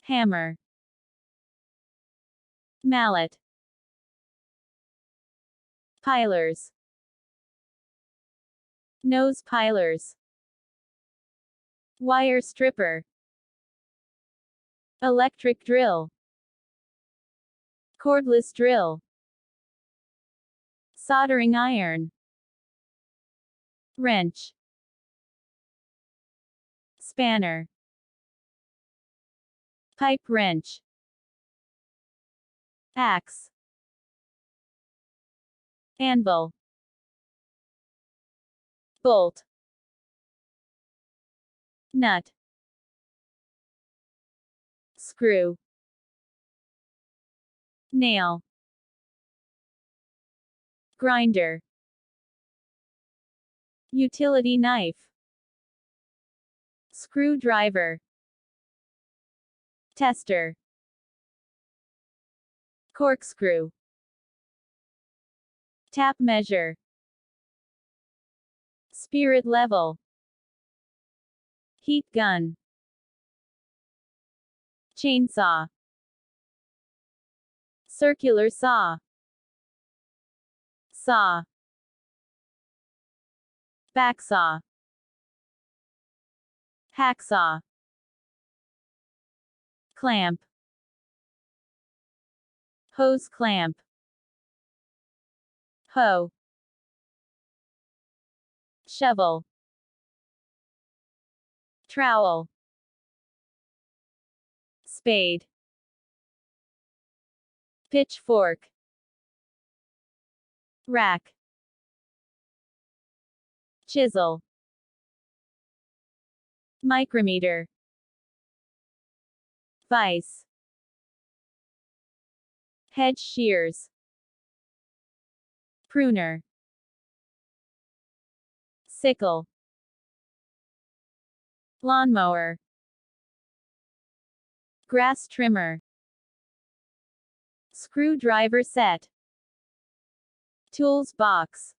hammer, mallet, pilers, nose pilers, wire stripper, electric drill, cordless drill, soldering iron, wrench, spanner, pipe wrench, axe, anvil, bolt, nut, screw, nail, grinder, utility knife, screwdriver, tester, corkscrew, tap measure, spirit level, heat gun, chainsaw, circular saw, saw, backsaw, hacksaw, clamp, hose clamp, hoe, shovel, trowel, spade, pitchfork, rack, chisel, micrometer, vise, hedge shears, pruner, sickle, lawnmower, grass trimmer, screwdriver set, tools box,